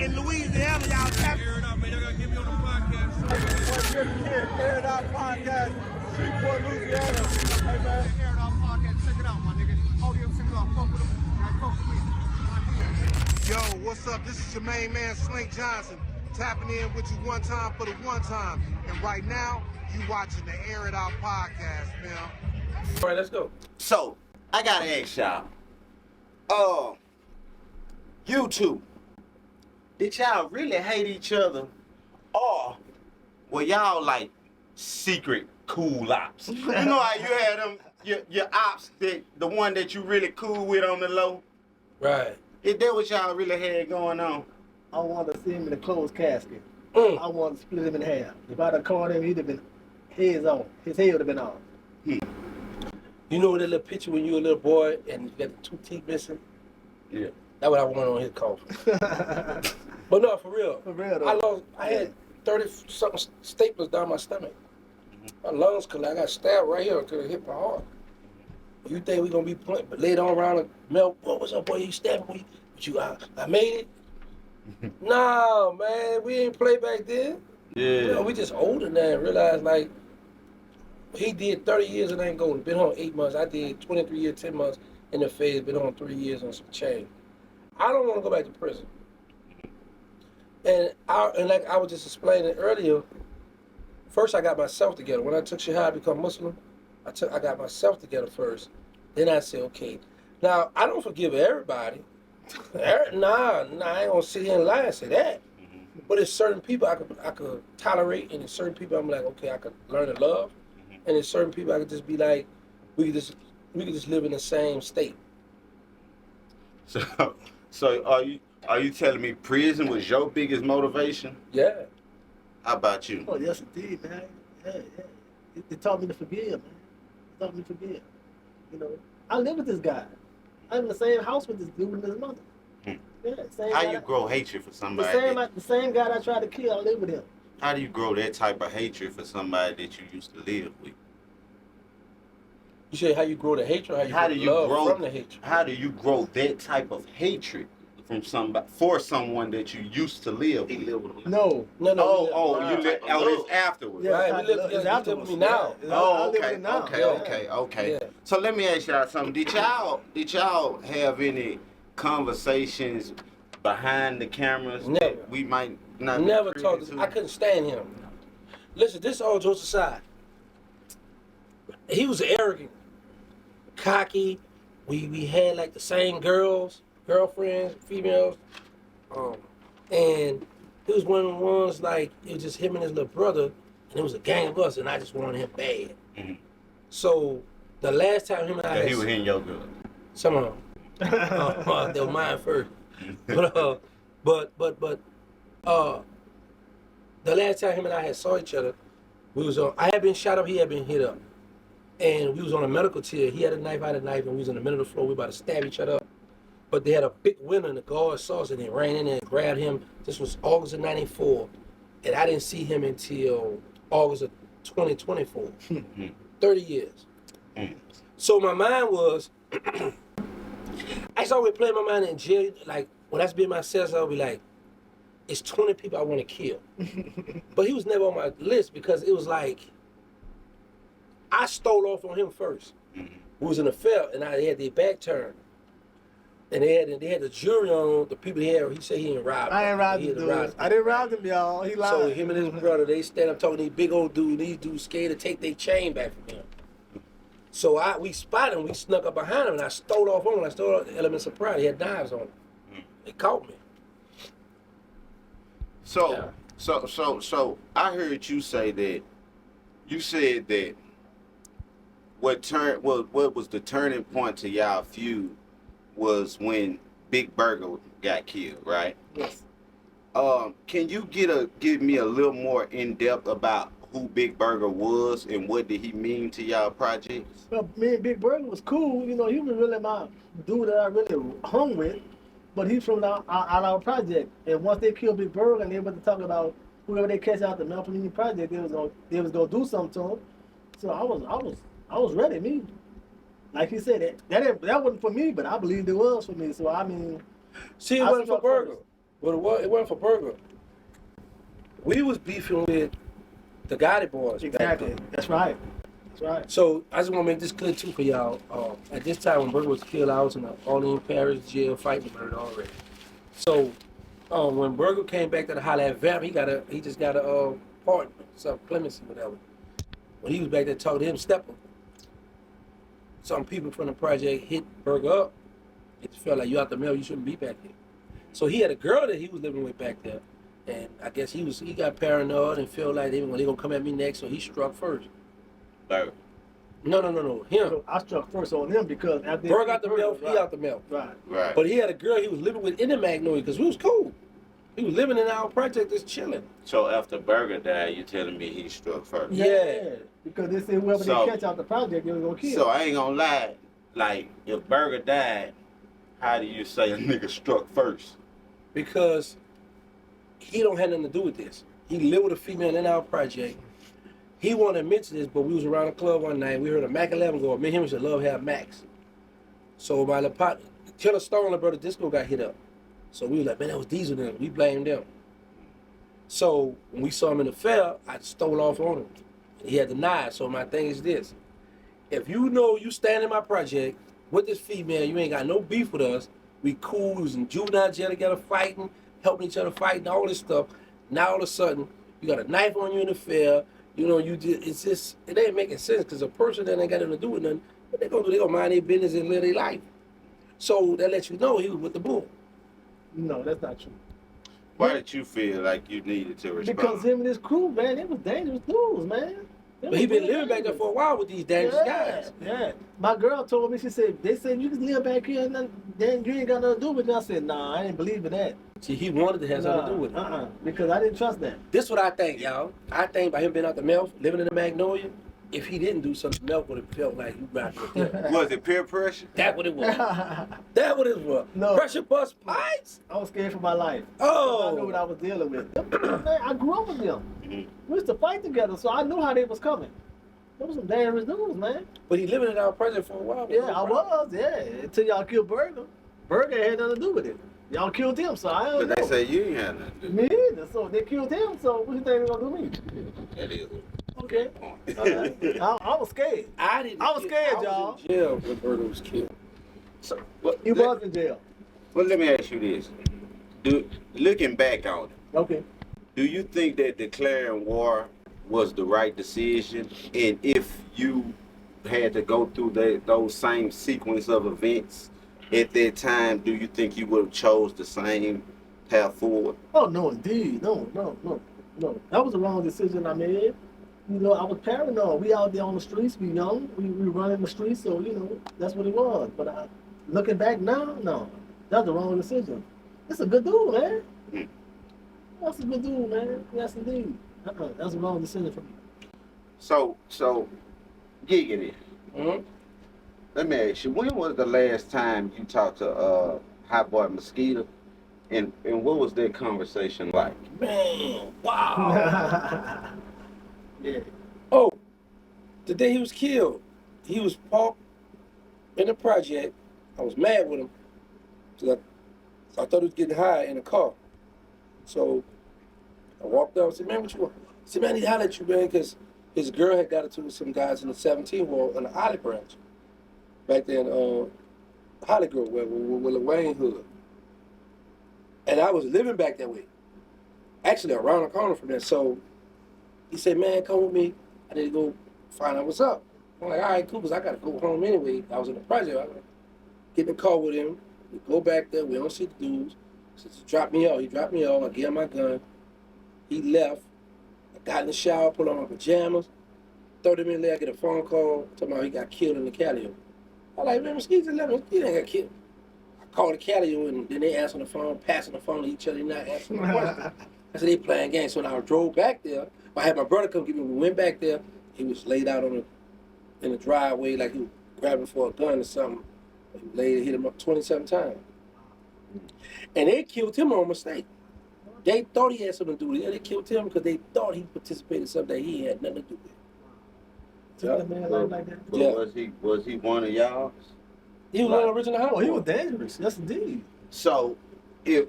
in Louisiana, y'all tap. Air it out, man. Y'all gotta get me on the podcast. Air it out podcast, Shreveport, Louisiana. Hey man, Air it out podcast. Check it out, my nigga. Oh, yeah, check it out. Fuck with him. Alright, fuck with me. Yo, what's up? This is your main man, Slink Johnson, tapping in with you one time for the one time. And right now, you watching the Air It Out podcast, man. All right, let's go. So, I gotta ask y'all. You two, did y'all really hate each other? Or were y'all like secret cool ops? You know how you had them, your ops, the one that you really cool with on the low? Right. Is that what y'all really had going on? I wanted to see him in a closed casket. Mm. I wanted to split him in half. If I'd have caught him, he'd have been heads on. His head would have been on. You know that little picture when you were a little boy and you got the 2 teeth missing? Yeah. That's what I wanted on his coffin. But no, for real. For real though. I had 30-something staples down my stomach. My lungs collapsed. I got stabbed right here until it hit my heart. You think we gonna be laid on around the milk? What was up, boy? You stabbed me? But you, I made it? No, man. We ain't play back then. Yeah. You know, we just older now and realize, like, he did 30 years in Angola, been home 8 months. I did 23 years, 10 months in the phase, been on 3 years on some change. I don't want to go back to prison. And like I was just explaining earlier, first I got myself together. When I took Shahad to become Muslim, I got myself together first. Then I said, okay. Now, I don't forgive everybody. Nah, I ain't gonna sit here and lie and say that. But there's certain people I could tolerate, and there's certain people I'm like, okay, I could learn to love. And there's certain people I could just be like, we could just live in the same state. So are you telling me prison was your biggest motivation? Yeah. How about you? Oh, yes, indeed, man. Yeah. It taught me to forgive, man. It taught me to forgive. You know, I live with this guy. I live in the same house with this dude and his mother. Yeah, same How guy you grow hatred for somebody? The same guy that I tried to kill, I live with him. How do you grow that type of hatred for somebody that you used to live with? You say how you grow the hatred, how you grow love from the hatred. How do you grow that type of hatred from somebody for someone that you used to live with? No. It's afterwards. Yeah, Right, we live afterwards. With me now. Okay. Yeah. So let me ask y'all something. Did y'all have any conversations behind the cameras? Never. That we might not Never be talked to. I couldn't stand him. Listen, this all jokes aside. He was arrogant, cocky. We had like the same girlfriends, females, and he was one of the ones like it was just him and his little brother, and it was a gang of us, and I just wanted him bad. Mm-hmm. So the last time him and I, he was hitting your girl. some of them, they were mine first, but the last time him and I had saw each other, we was on. I had been shot up, he had been hit up. And we was on a medical tier. He had a knife, I had a knife, and we was in the middle of the floor. We about to stab each other up. But they had a big window, and the guard saw us, and they ran in there and grabbed him. This was August of '94, and I didn't see him until August of 2024. 30 years. So my mind was, I used to always play my mind in jail. Like, when I was being myself, I would be like, it's 20 people I want to kill. But he was never on my list because it was like, I stole off on him first. We was in the field, and they had their back turned. And they had the jury on the people he said he ain't robbed. I ain't robbed him, dude. I didn't rob him, y'all. He lied. So him and his brother, they stand up talking to these big old dudes. These dudes scared to take their chain back from him. So we spotted him. We snuck up behind him, and I stole off on him. I stole off the elements of pride. He had knives on him. They caught me. So I heard you say that. You said that. What was the turning point to y'all feud was when Big Burger got killed, right? Yes. Can you give me a little more in depth about who Big Burger was and what did he mean to y'all projects? Well, me and Big Burger was cool. You know, he was really my dude that I really hung with. But he's from our project. And once they killed Big Burger and they went to talk about whoever they catch out the Melpomene project, they was gonna do something to him. So I was ready. Me, like he said, that wasn't for me, but I believed it was for me. So I mean, See, it wasn't for Burger. Well, it wasn't for Burger. We was beefing with the Gotti boys. back Exactly. then. That's right. That's right. So I just want to make this clear too for y'all. At this time when Burger was killed, I was in the Orleans Parish jail fighting murder already. So when Burger came back to the holler at Vamp, he just got a pardon, some clemency, whatever. When he was back there talking to him, Stepper, some people from the project hit Burger up. It just felt like you out the mail, you shouldn't be back here. So he had a girl that he was living with back there, and I guess he got paranoid and felt like they gonna come at me next, so he struck first. Burger. No, him. So I struck first on him because after Burger out the mail, right. he out the mail. Right. Right. But he had a girl he was living with in the Magnolia because we was cool. He was living in our project, just chilling. So after Burger died, you telling me he struck first? Yeah. Because they said whoever So- they catch out the project, they was gonna kill. So I ain't gonna lie. Like, if Burger died, how do you say a nigga struck first? Because he don't have nothing to do with this. He lived with a female in our project. He wanted to mention this, but we was around the club one night. We heard a Mac 11 go. Me and him used to love have Macs. So my little partner, Killer Stone and Brother Disco got hit up. So we was like, man, that was Diesel them. We blamed them. So when we saw him in the fair, I stole off on him. He had denied. So my thing is this. If you know you stand in my project with this female, you ain't got no beef with us. We cool, we was in juvenile jail together fighting, helping each other fighting, all this stuff. Now all of a sudden, you got a knife on you in the fair. You know, it ain't making sense because a person that ain't got nothing to do with nothing, what they gonna do? They gonna mind their business and live their life. So that lets you know he was with the bull. No, that's not true. Why did you feel like you needed to respond? Because him and his crew, man, it was dangerous dudes, man. But he been living back there for a while with these dangerous guys. Yeah. My girl told me, she said, they said you can live back here and then you ain't got nothing to do with it. I said, nah, I didn't believe in that. See, he wanted to have something to do with it. Because I didn't trust that. This what I think, y'all. I think by him being out the mouth, living in the Magnolia, if he didn't do something, Milk would have felt like you back with him. Was it peer pressure? That what it was. That what it was. No. Pressure bust pipes? I was scared for my life. Oh. I knew what I was dealing with. Man, I grew up with them. We used to fight together, so I knew how they was coming. Those some dangerous dudes, man. But he living in our project for a while. Yeah, I was, yeah. Until y'all killed Burger. Burger had nothing to do with it. Y'all killed him, so I don't But know. they say you ain't had nothing to do. Me either. So they killed him, so what you think they gonna do me? That is. Okay. I was scared. I was scared, I y'all. was in jail when Burger was killed. So, well, You was in jail. Well, let me ask you this. Looking back on it, Okay. do you think that declaring war was the right decision? And if you had to go through those same sequence of events at that time, do you think you would have chose the same path forward? Oh, no, indeed. No. That was the wrong decision I made. You know, I was paranoid. We out there on the streets, we young, we running the streets, so, you know, that's what it was. But looking back now, no, that's the wrong decision. It's a good dude, man. That's a good dude, man. Yes, indeed. That's the wrong decision for me. So, Giggity, Mm-hmm. let me ask you, when was the last time you talked to Hotboy Mosquito? And what was that conversation like? Man, wow. Yeah. Oh, the day he was killed, he was parked in the project. I was mad with him because I thought he was getting high in the car. So I walked up and said, man, what you want? I said, man, I need to holler at you, man, because his girl had got into it with some guys in the 17 wall on the Olive Branch. Back then, Holly Grove, where Lil Wayne hood. And I was living back that way. Actually, around the corner from there. So he said, man, come with me. I need to go find out what's up. I'm like, all right, cool, because I got to go home anyway. I was in the project. I get in the car with him. We go back there. We don't see the dudes. He said, drop me off. He dropped me off. I gave him my gun. He left. I got in the shower, put on my pajamas. 30 minutes later, I get a phone call talking about he got killed in the Calio. I'm like, man, Mosquito ain't got killed. I called the Calio and then they answered the phone, passing the phone to each other, not answering my question. I said, they playing games. So when I drove back there, I had my brother come get me. We went back there. He was laid out in the driveway like he was grabbing for a gun or something. He hit him up 27 times. And they killed him on mistake. They thought he had something to do with it. They killed him because they thought he participated in something that he had nothing to do with. Took a man like that. But Yeah. was he one of y'all? He was on the original house. Oh, he was dangerous. Yes, indeed. So if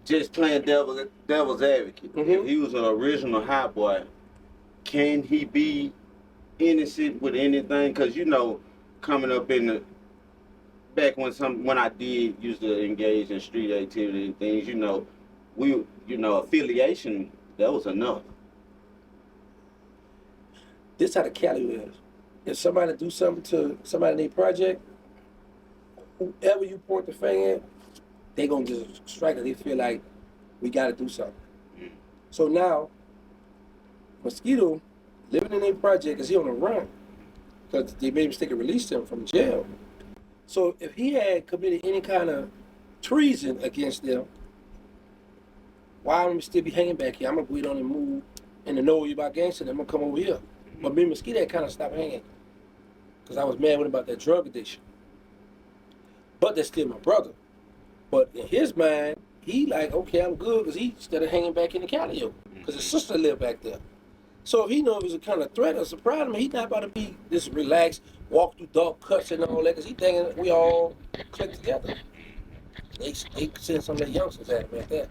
just playing devil's advocate. Mhm. If he was an original Hotboy, can he be innocent with anything? Cause you know, coming up in the back when I did used to engage in street activity and things, you know, affiliation, that was enough. This how the Cali is. If somebody do something to somebody in their project, whoever you point the finger at, they gonna just strike it. They feel like we gotta do something. So now, Mosquito living in their project because he on the run because they made a mistake and released him from jail. So if he had committed any kind of treason against them, why would we still be hanging back here? I'm gonna go on and move and to know you about gangsta. I'm gonna come over here. But me and Mosquito had kind of stopped hanging because I was mad with him about that drug addiction. But that's still my brother. But in his mind, he like, okay, I'm good because he instead of hanging back in the Cali because his sister lived back there. So if he know it was a kind of threat or surprise, he's not about to be this relaxed, walk through dark cuts and all that because he thinking we all click together. They send some of the youngsters at him like that.